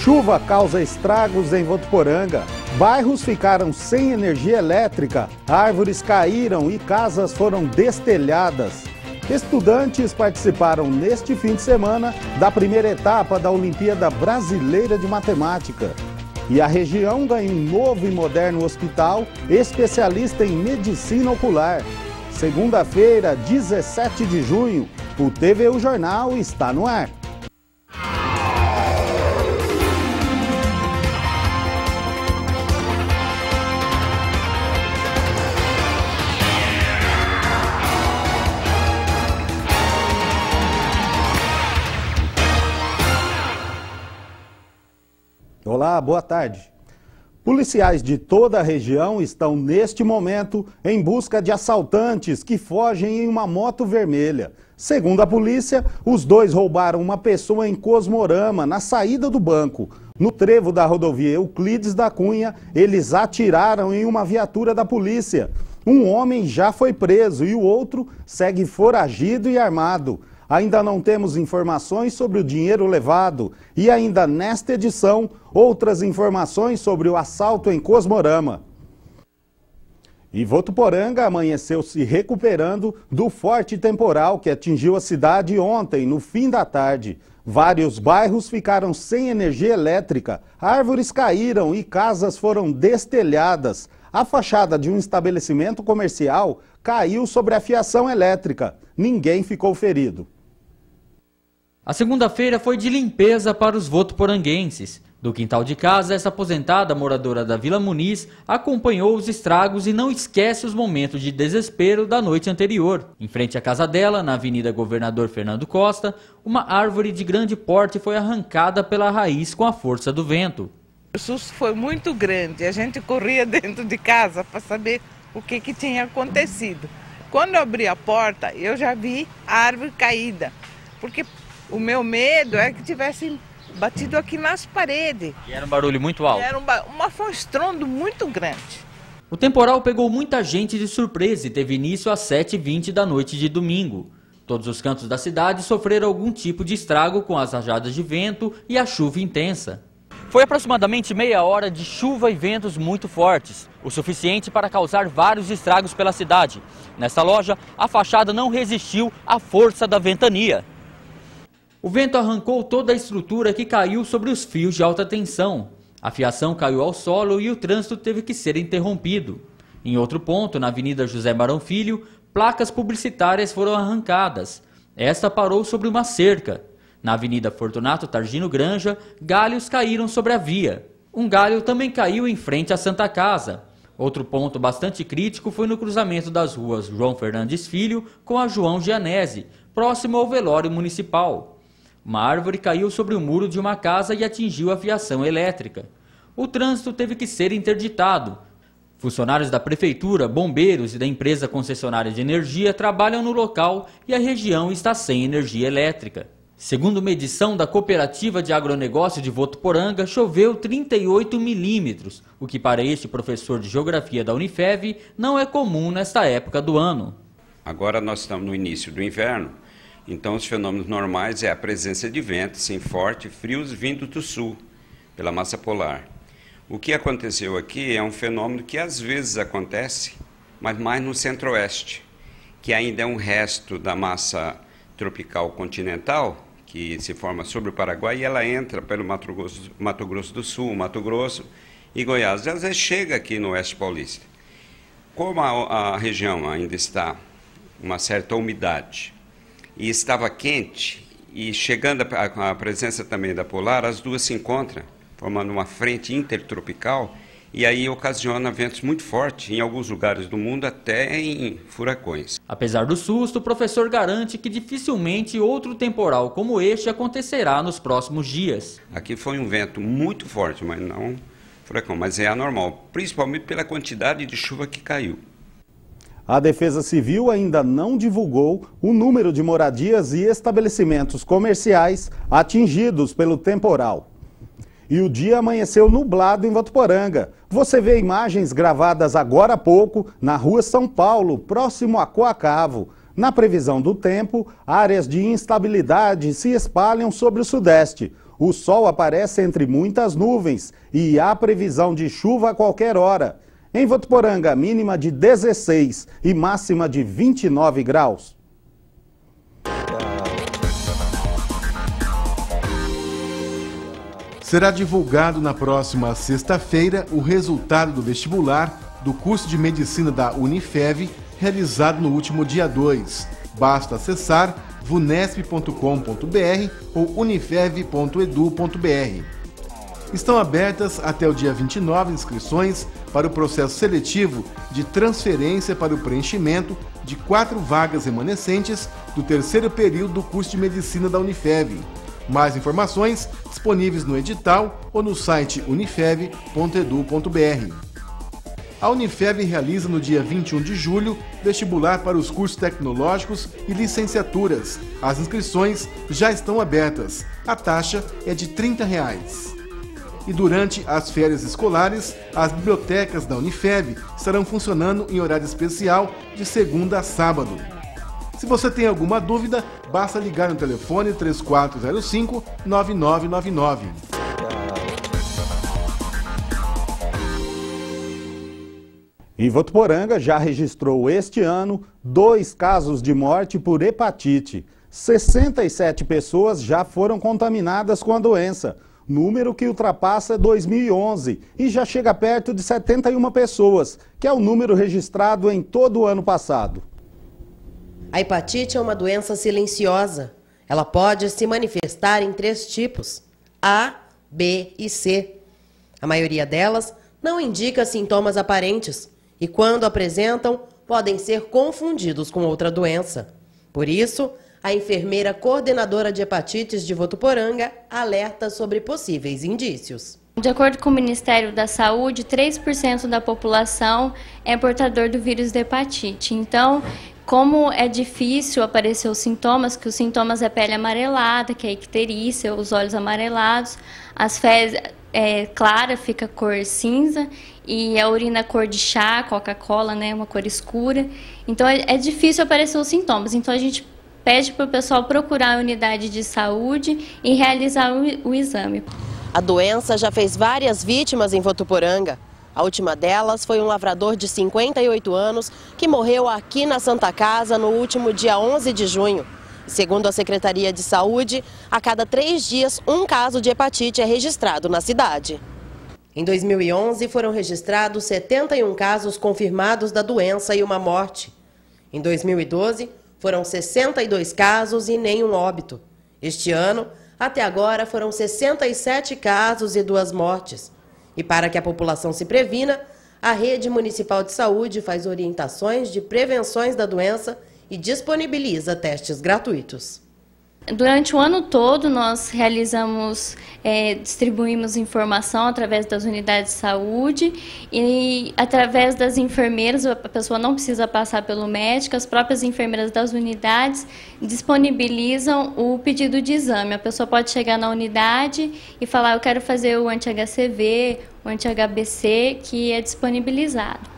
Chuva causa estragos em Votuporanga. Bairros ficaram sem energia elétrica, árvores caíram e casas foram destelhadas. Estudantes participaram neste fim de semana da primeira etapa da Olimpíada Brasileira de Matemática. E a região ganha um novo e moderno hospital especialista em medicina ocular. Segunda-feira, 17 de junho, o TVU Jornal está no ar. Olá, boa tarde. Policiais de toda a região estão neste momento em busca de assaltantes que fogem em uma moto vermelha. Segundo a polícia, os dois roubaram uma pessoa em Cosmorama, na saída do banco. No trevo da rodovia Euclides da Cunha, eles atiraram em uma viatura da polícia. Um homem já foi preso e o outro segue foragido e armado. Ainda não temos informações sobre o dinheiro levado e ainda nesta edição, outras informações sobre o assalto em Cosmorama. E Votuporanga amanheceu se recuperando do forte temporal que atingiu a cidade ontem, no fim da tarde. Vários bairros ficaram sem energia elétrica, árvores caíram e casas foram destelhadas. A fachada de um estabelecimento comercial caiu sobre a fiação elétrica. Ninguém ficou ferido. A segunda-feira foi de limpeza para os votuporanguenses. Do quintal de casa, essa aposentada moradora da Vila Muniz acompanhou os estragos e não esquece os momentos de desespero da noite anterior. Em frente à casa dela, na Avenida Governador Fernando Costa, uma árvore de grande porte foi arrancada pela raiz com a força do vento. O susto foi muito grande, a gente corria dentro de casa para saber o que tinha acontecido. Quando eu abri a porta, eu já vi a árvore caída, porque o meu medo é que tivessem batido aqui nas paredes. E era um barulho muito alto? Era um estrondo muito grande. O temporal pegou muita gente de surpresa e teve início às 7h20 da noite de domingo. Todos os cantos da cidade sofreram algum tipo de estrago com as rajadas de vento e a chuva intensa. Foi aproximadamente meia hora de chuva e ventos muito fortes, o suficiente para causar vários estragos pela cidade. Nesta loja, a fachada não resistiu à força da ventania. O vento arrancou toda a estrutura que caiu sobre os fios de alta tensão. A fiação caiu ao solo e o trânsito teve que ser interrompido. Em outro ponto, na Avenida José Marão Filho, placas publicitárias foram arrancadas. Esta parou sobre uma cerca. Na Avenida Fortunato Targino Granja, galhos caíram sobre a via. Um galho também caiu em frente à Santa Casa. Outro ponto bastante crítico foi no cruzamento das ruas João Fernandes Filho com a João Gianese, próximo ao velório municipal. Uma árvore caiu sobre o muro de uma casa e atingiu a fiação elétrica. O trânsito teve que ser interditado. Funcionários da prefeitura, bombeiros e da empresa concessionária de energia trabalham no local e a região está sem energia elétrica. Segundo medição da Cooperativa de Agronegócio de Votuporanga, choveu 38 milímetros, o que para este professor de geografia da Unifev não é comum nesta época do ano. Agora nós estamos no início do inverno. Então, os fenômenos normais é a presença de ventos forte e frios vindo do sul, pela massa polar. O que aconteceu aqui é um fenômeno que às vezes acontece, mas mais no centro-oeste, que ainda é um resto da massa tropical continental, que se forma sobre o Paraguai, e ela entra pelo Mato Grosso do Sul, Mato Grosso e Goiás. Às vezes chega aqui no oeste paulista. Como a região ainda está uma certa umidade, e estava quente, e chegando a presença também da polar, as duas se encontram, formando uma frente intertropical, e aí ocasiona ventos muito fortes em alguns lugares do mundo, até em furacões. Apesar do susto, o professor garante que dificilmente outro temporal como este acontecerá nos próximos dias. Aqui foi um vento muito forte, mas não furacão, mas é anormal, principalmente pela quantidade de chuva que caiu. A Defesa Civil ainda não divulgou o número de moradias e estabelecimentos comerciais atingidos pelo temporal. E o dia amanheceu nublado em Votuporanga. Você vê imagens gravadas agora há pouco na Rua São Paulo, próximo a Coacavo. Na previsão do tempo, áreas de instabilidade se espalham sobre o sudeste. O sol aparece entre muitas nuvens e há previsão de chuva a qualquer hora. Em Votuporanga, mínima de 16 e máxima de 29 graus. Será divulgado na próxima sexta-feira o resultado do vestibular do curso de Medicina da Unifev, realizado no último dia 2. Basta acessar vunesp.com.br ou unifev.edu.br. Estão abertas até o dia 29 inscrições para o processo seletivo de transferência para o preenchimento de 4 vagas remanescentes do terceiro período do curso de Medicina da Unifev. Mais informações disponíveis no edital ou no site unifev.edu.br. A Unifev realiza no dia 21 de julho vestibular para os cursos tecnológicos e licenciaturas. As inscrições já estão abertas. A taxa é de R$ 30. E durante as férias escolares, as bibliotecas da Unifev estarão funcionando em horário especial de segunda a sábado. Se você tem alguma dúvida, basta ligar no telefone 3405-9999. E Votuporanga já registrou este ano 2 casos de morte por hepatite. 67 pessoas já foram contaminadas com a doença, número que ultrapassa 2011 e já chega perto de 71 pessoas, que é o número registrado em todo o ano passado. A hepatite é uma doença silenciosa. Ela pode se manifestar em 3 tipos: A, B e C. A maioria delas não indica sintomas aparentes e, quando apresentam, podem ser confundidos com outra doença. Por isso, a enfermeira coordenadora de hepatites de Votuporanga alerta sobre possíveis indícios. De acordo com o Ministério da Saúde, 3% da população é portador do vírus da hepatite. Então, como é difícil aparecer os sintomas, que os sintomas é pele amarelada, que é a icterícia, os olhos amarelados, as fezes clara, fica cor cinza, e a urina cor de chá, Coca-Cola, né, uma cor escura. Então, é difícil aparecer os sintomas. Então, a gente pede para o pessoal procurar a unidade de saúde e realizar o exame. A doença já fez várias vítimas em Votuporanga. A última delas foi um lavrador de 58 anos que morreu aqui na Santa Casa no último dia 11 de junho. Segundo a Secretaria de Saúde, a cada 3 dias um caso de hepatite é registrado na cidade. Em 2011 foram registrados 71 casos confirmados da doença e uma morte. Em 2012 foram 62 casos e nenhum óbito. Este ano, até agora, foram 67 casos e 2 mortes. E para que a população se previna, a Rede Municipal de Saúde faz orientações de prevenções da doença e disponibiliza testes gratuitos. Durante o ano todo, nós distribuímos informação através das unidades de saúde e através das enfermeiras. A pessoa não precisa passar pelo médico, as próprias enfermeiras das unidades disponibilizam o pedido de exame. A pessoa pode chegar na unidade e falar: eu quero fazer o anti-HCV, o anti-HBC, que é disponibilizado.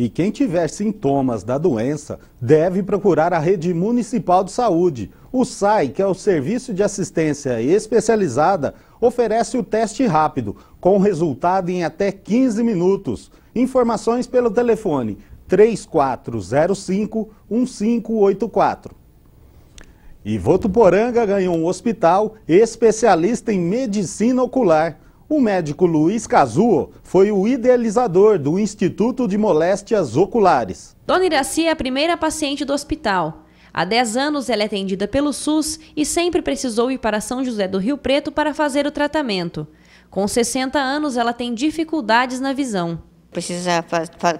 E quem tiver sintomas da doença deve procurar a Rede Municipal de Saúde. O SAI, que é o Serviço de Assistência Especializada, oferece o teste rápido, com resultado em até 15 minutos. Informações pelo telefone 3405-1584. E Votuporanga ganhou um hospital especialista em medicina ocular. O médico Luiz Cazuo foi o idealizador do Instituto de Moléstias Oculares. Dona Iraci é a primeira paciente do hospital. Há 10 anos ela é atendida pelo SUS e sempre precisou ir para São José do Rio Preto para fazer o tratamento. Com 60 anos, ela tem dificuldades na visão. Precisa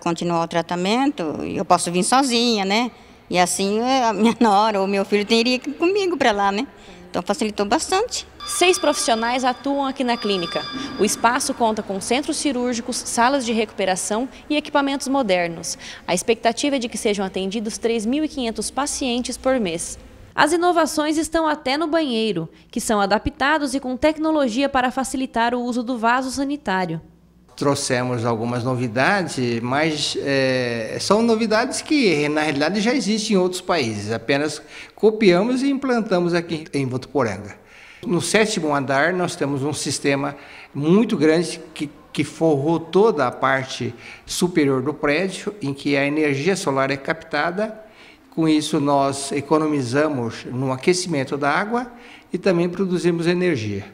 continuar o tratamento, eu posso vir sozinha, né? E assim a minha nora ou meu filho teria que ir comigo para lá, né? Então facilitou bastante. 6 profissionais atuam aqui na clínica. O espaço conta com centros cirúrgicos, salas de recuperação e equipamentos modernos. A expectativa é de que sejam atendidos 3.500 pacientes por mês. As inovações estão até no banheiro, que são adaptados e com tecnologia para facilitar o uso do vaso sanitário. Trouxemos algumas novidades, mas são novidades que na realidade já existem em outros países. Apenas copiamos e implantamos aqui em Votuporanga. No 7º andar nós temos um sistema muito grande que forrou toda a parte superior do prédio, em que a energia solar é captada. Com isso nós economizamos no aquecimento da água e também produzimos energia.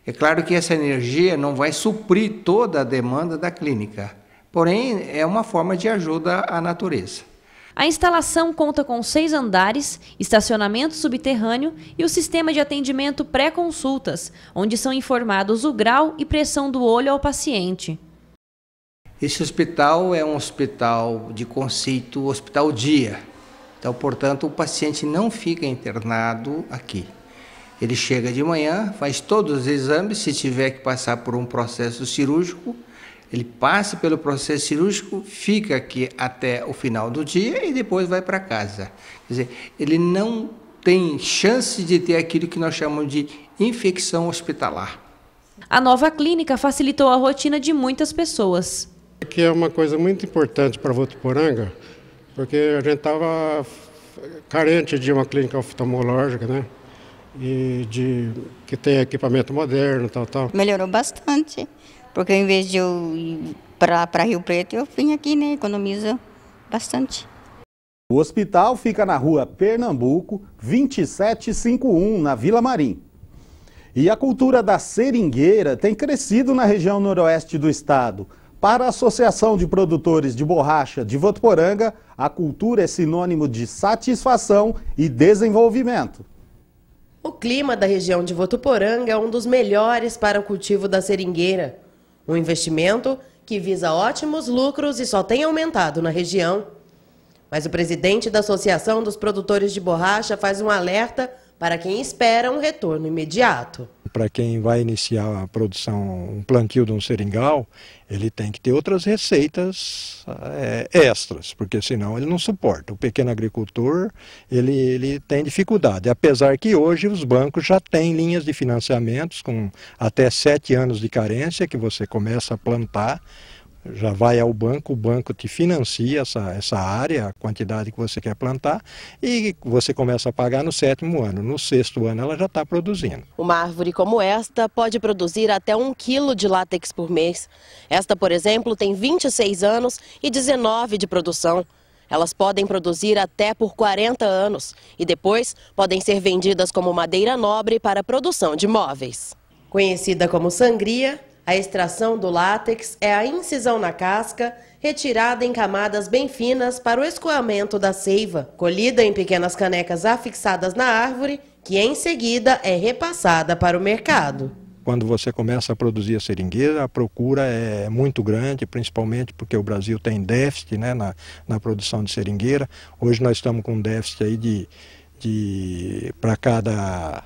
É claro que essa energia não vai suprir toda a demanda da clínica, porém é uma forma de ajuda à natureza. A instalação conta com 6 andares, estacionamento subterrâneo e o sistema de atendimento pré-consultas, onde são informados o grau e pressão do olho ao paciente. Esse hospital é um hospital de conceito hospital-dia. Então, portanto, o paciente não fica internado aqui. Ele chega de manhã, faz todos os exames, se tiver que passar por um processo cirúrgico, ele passa pelo processo cirúrgico, fica aqui até o final do dia e depois vai para casa. Quer dizer, ele não tem chance de ter aquilo que nós chamamos de infecção hospitalar. A nova clínica facilitou a rotina de muitas pessoas. Aqui é uma coisa muito importante para Votuporanga, porque a gente estava carente de uma clínica oftalmológica, né? E que tem equipamento moderno, tal. Melhorou bastante. Porque em vez de eu ir para Rio Preto, eu vim aqui, né? Economiza bastante. O hospital fica na rua Pernambuco, 2751, na Vila Marim. E a cultura da seringueira tem crescido na região noroeste do estado. Para a Associação de Produtores de Borracha de Votuporanga, a cultura é sinônimo de satisfação e desenvolvimento. O clima da região de Votuporanga é um dos melhores para o cultivo da seringueira. Um investimento que visa ótimos lucros e só tem aumentado na região. Mas o presidente da Associação dos Produtores de Borracha faz um alerta para quem espera um retorno imediato. Para quem vai iniciar a produção, um plantio de um seringal, ele tem que ter outras receitas extras, porque senão ele não suporta. O pequeno agricultor, ele tem dificuldade, apesar que hoje os bancos já têm linhas de financiamentos com até 7 anos de carência, que você começa a plantar, já vai ao banco, o banco te financia essa área, a quantidade que você quer plantar, e você começa a pagar no 7º ano. No 6º ano ela já está produzindo. Uma árvore como esta pode produzir até 1 quilo de látex por mês. Esta, por exemplo, tem 26 anos e 19 de produção. Elas podem produzir até por 40 anos e depois podem ser vendidas como madeira nobre para a produção de móveis. Conhecida como sangria, a extração do látex é a incisão na casca, retirada em camadas bem finas para o escoamento da seiva, colhida em pequenas canecas afixadas na árvore, que em seguida é repassada para o mercado. Quando você começa a produzir a seringueira, a procura é muito grande, principalmente porque o Brasil tem déficit, né, na produção de seringueira. Hoje nós estamos com um déficit aí para cada...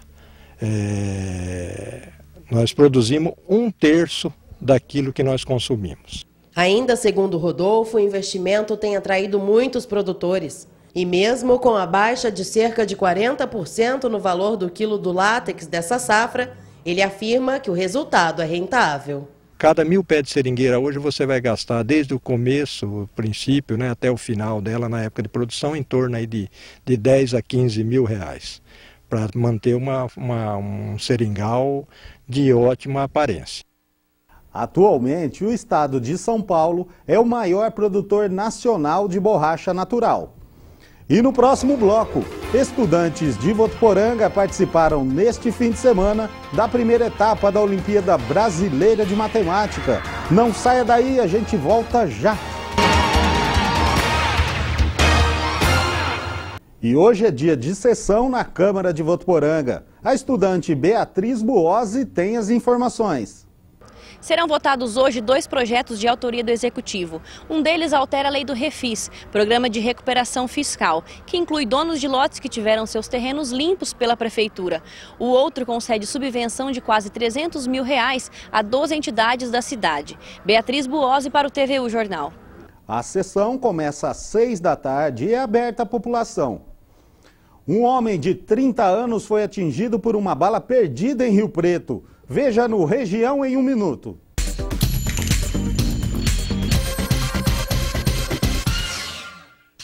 nós produzimos 1/3 daquilo que nós consumimos. Ainda segundo Rodolfo, o investimento tem atraído muitos produtores. E mesmo com a baixa de cerca de 40% no valor do quilo do látex dessa safra, ele afirma que o resultado é rentável. Cada 1.000 pés de seringueira hoje você vai gastar desde o começo, o princípio, né, até o final dela, na época de produção, em torno aí de 10 a 15 mil reais, para manter um seringal de ótima aparência. Atualmente, o estado de São Paulo é o maior produtor nacional de borracha natural. E no próximo bloco, estudantes de Votuporanga participaram neste fim de semana da primeira etapa da Olimpíada Brasileira de Matemática. Não saia daí, a gente volta já! E hoje é dia de sessão na Câmara de Votuporanga. A estudante Beatriz Buozzi tem as informações. Serão votados hoje 2 projetos de autoria do Executivo. Um deles altera a lei do Refis, Programa de Recuperação Fiscal, que inclui donos de lotes que tiveram seus terrenos limpos pela Prefeitura. O outro concede subvenção de quase R$300 mil a 12 entidades da cidade. Beatriz Buozzi para o TVU Jornal. A sessão começa às 6 da tarde e é aberta à população. Um homem de 30 anos foi atingido por uma bala perdida em Rio Preto. Veja no Região em 1 minuto.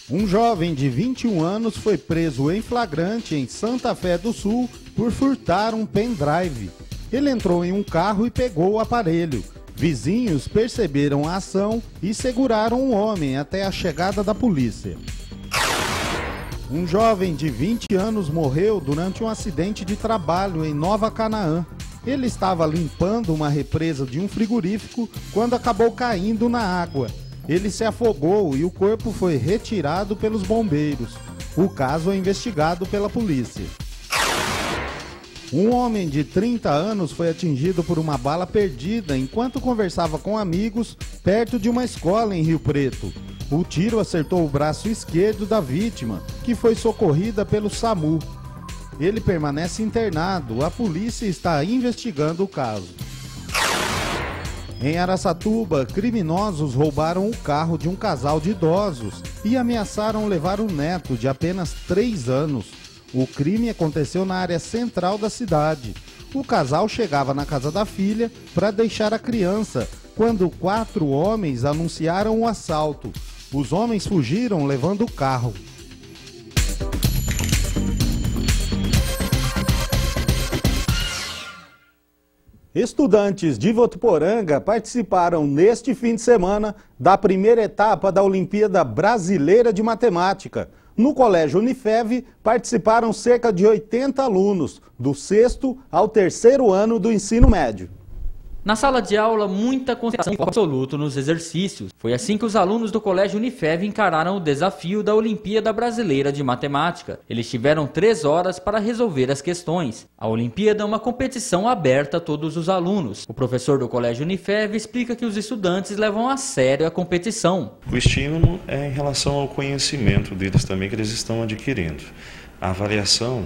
Um jovem de 21 anos foi preso em flagrante em Santa Fé do Sul por furtar um pendrive. Ele entrou em um carro e pegou o aparelho. Vizinhos perceberam a ação e seguraram o homem até a chegada da polícia. Um jovem de 20 anos morreu durante um acidente de trabalho em Nova Canaã. Ele estava limpando uma represa de um frigorífico quando acabou caindo na água. Ele se afogou e o corpo foi retirado pelos bombeiros. O caso é investigado pela polícia. Um homem de 30 anos foi atingido por uma bala perdida enquanto conversava com amigos perto de uma escola em Rio Preto. O tiro acertou o braço esquerdo da vítima, que foi socorrida pelo SAMU. Ele permanece internado. A polícia está investigando o caso. Em Araçatuba, criminosos roubaram o carro de um casal de idosos e ameaçaram levar o neto de apenas 3 anos. O crime aconteceu na área central da cidade. O casal chegava na casa da filha para deixar a criança, quando 4 homens anunciaram o assalto. Os homens fugiram levando o carro. Estudantes de Votuporanga participaram neste fim de semana da primeira etapa da Olimpíada Brasileira de Matemática. No Colégio Unifev participaram cerca de 80 alunos, do 6º ao 3º ano do ensino médio. Na sala de aula, muita concentração e foco absoluto nos exercícios. Foi assim que os alunos do Colégio Unifev encararam o desafio da Olimpíada Brasileira de Matemática. Eles tiveram 3 horas para resolver as questões. A Olimpíada é uma competição aberta a todos os alunos. O professor do Colégio Unifev explica que os estudantes levam a sério a competição. O estímulo é em relação ao conhecimento deles também que eles estão adquirindo. A avaliação,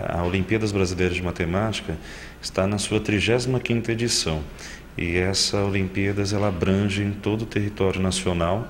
a Olimpíadas Brasileiras de Matemática, está na sua 35ª edição. E essa Olimpíadas ela abrange em todo o território nacional.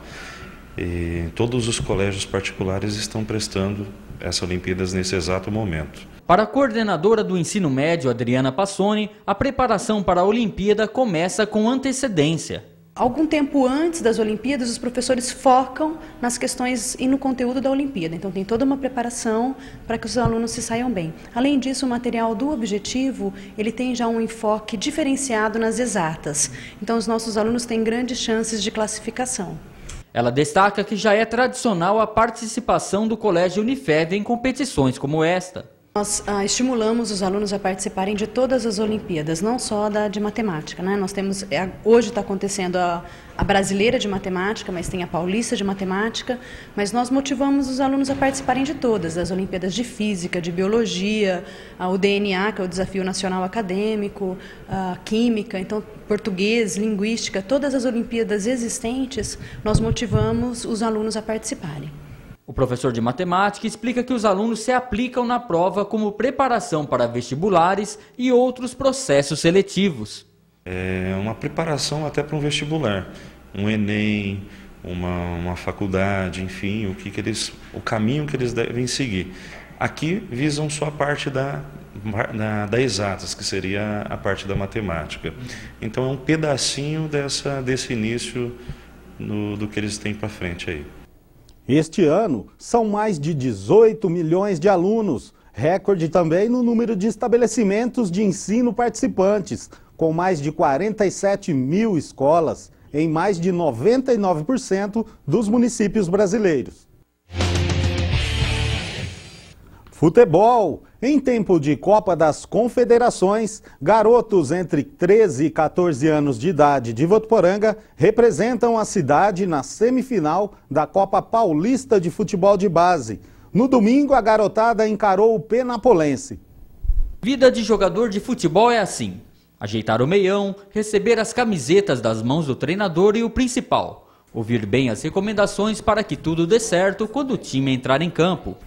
E todos os colégios particulares estão prestando essa Olimpíadas nesse exato momento. Para a coordenadora do ensino médio, Adriana Passoni, a preparação para a Olimpíada começa com antecedência. Algum tempo antes das Olimpíadas, os professores focam nas questões e no conteúdo da Olimpíada. Então, tem toda uma preparação para que os alunos se saiam bem. Além disso, o material do objetivo, ele tem já um enfoque diferenciado nas exatas. Então, os nossos alunos têm grandes chances de classificação. Ela destaca que já é tradicional a participação do Colégio Unifev em competições como esta. Nós estimulamos os alunos a participarem de todas as Olimpíadas, não só da de matemática, né? Nós temos, hoje está acontecendo a brasileira de matemática, mas tem a paulista de matemática, mas nós motivamos os alunos a participarem de todas, das Olimpíadas de física, de biologia, o DNA, que é o Desafio Nacional Acadêmico, a química, então português, linguística, todas as Olimpíadas existentes, nós motivamos os alunos a participarem. O professor de matemática explica que os alunos se aplicam na prova como preparação para vestibulares e outros processos seletivos. É uma preparação até para um vestibular, um Enem, uma faculdade, enfim, o caminho que eles devem seguir. Aqui visam só a parte da exatas, que seria a parte da matemática. Então é um pedacinho desse início do que eles têm para frente aí. Este ano, são mais de 18 milhões de alunos, recorde também no número de estabelecimentos de ensino participantes, com mais de 47 mil escolas, em mais de 99% dos municípios brasileiros. Futebol. Em tempo de Copa das Confederações, garotos entre 13 e 14 anos de idade de Votuporanga representam a cidade na semifinal da Copa Paulista de Futebol de Base. No domingo, a garotada encarou o Penapolense. Vida de jogador de futebol é assim: ajeitar o meião, receber as camisetas das mãos do treinador e o principal, ouvir bem as recomendações para que tudo dê certo quando o time entrar em campo.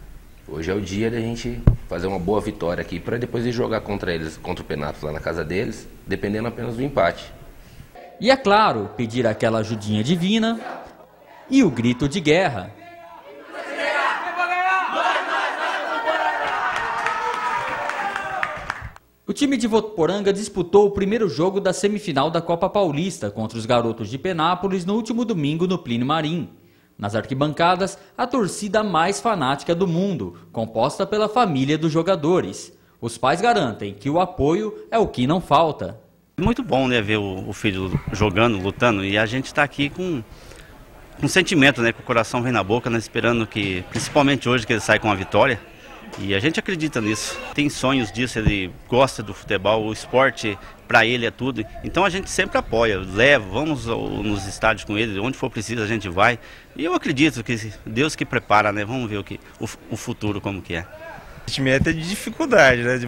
Hoje é o dia da gente fazer uma boa vitória aqui para depois ir jogar contra eles, contra o Penato lá na casa deles, dependendo apenas do empate. E é claro, pedir aquela ajudinha divina e o grito de guerra. O time de Votuporanga disputou o primeiro jogo da semifinal da Copa Paulista contra os garotos de Penápolis no último domingo no Plínio Marim. Nas arquibancadas, a torcida mais fanática do mundo, composta pela família dos jogadores. Os pais garantem que o apoio é o que não falta. Muito bom, né, ver o filho jogando, lutando, e a gente está aqui com sentimento, né, com o coração vem na boca, né, esperando que, principalmente hoje, que ele sai com a vitória. E a gente acredita nisso, tem sonhos disso, ele gosta do futebol, o esporte para ele é tudo. Então a gente sempre apoia, leva, vamos nos estádios com ele, onde for preciso a gente vai. E eu acredito que Deus que prepara, né? Vamos ver o futuro como que é. O sentimento é de dificuldade, né?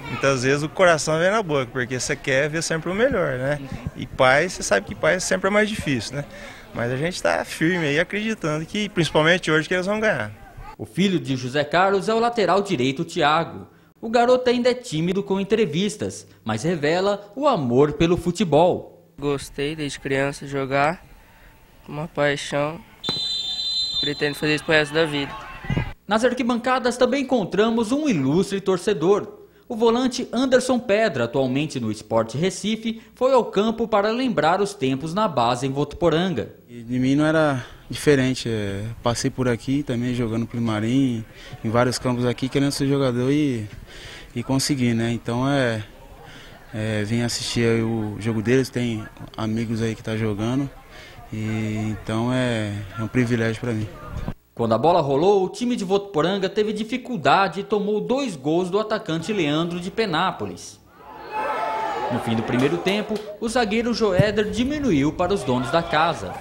Muitas vezes o coração vem na boca, porque você quer ver sempre o melhor, né? E pai, você sabe que pai sempre é mais difícil, né? Mas a gente está firme aí, acreditando que, principalmente hoje, que eles vão ganhar. O filho de José Carlos é o lateral direito Thiago. O garoto ainda é tímido com entrevistas, mas revela o amor pelo futebol. Gostei desde criança de jogar, uma paixão, pretendo fazer isso pro resto da vida. Nas arquibancadas também encontramos um ilustre torcedor. O volante Anderson Pedra, atualmente no Sport Recife, foi ao campo para lembrar os tempos na base em Votuporanga. De mim não era diferente, passei por aqui também jogando pro Marim, em vários campos aqui, querendo ser jogador e consegui, né? Então vim assistir aí o jogo deles, tem amigos aí que tá jogando, e então é um privilégio para mim. Quando a bola rolou, o time de Votuporanga teve dificuldade e tomou 2 gols do atacante Leandro de Penápolis. No fim do primeiro tempo, o zagueiro Joéder diminuiu para os donos da casa.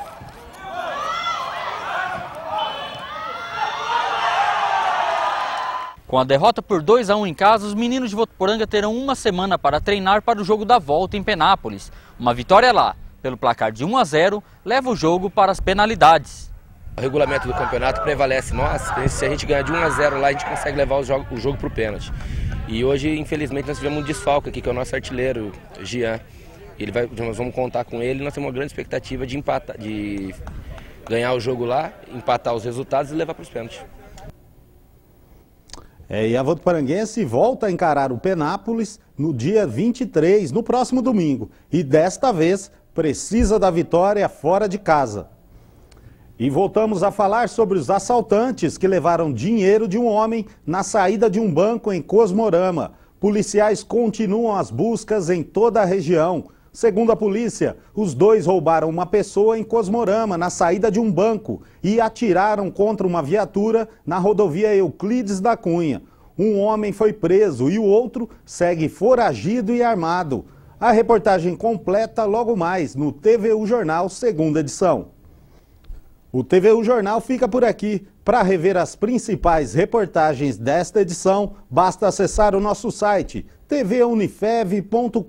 Com a derrota por 2-1 em casa, os meninos de Votuporanga terão uma semana para treinar para o jogo da volta em Penápolis. Uma vitória lá, pelo placar de 1-0, leva o jogo para as penalidades. O regulamento do campeonato prevalece. Se a gente ganhar de 1-0 lá, a gente consegue levar o jogo para o pênalti. E hoje, infelizmente, nós tivemos um desfalque aqui, que é o nosso artilheiro, Jean. Nós vamos contar com ele, nós temos uma grande expectativa de empatar, de ganhar o jogo lá, empatar os resultados e levar para os pênaltis. E a Votuporanguense volta a encarar o Penápolis no dia 23, no próximo domingo. E desta vez precisa da vitória fora de casa. E voltamos a falar sobre os assaltantes que levaram dinheiro de um homem na saída de um banco em Cosmorama. Policiais continuam as buscas em toda a região. Segundo a polícia, os dois roubaram uma pessoa em Cosmorama, na saída de um banco, e atiraram contra uma viatura na rodovia Euclides da Cunha. Um homem foi preso e o outro segue foragido e armado. A reportagem completa logo mais no TVU Jornal, segunda edição. O TVU Jornal fica por aqui. Para rever as principais reportagens desta edição, basta acessar o nosso site tvunifev.com.br.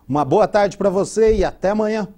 Uma boa tarde para você e até amanhã.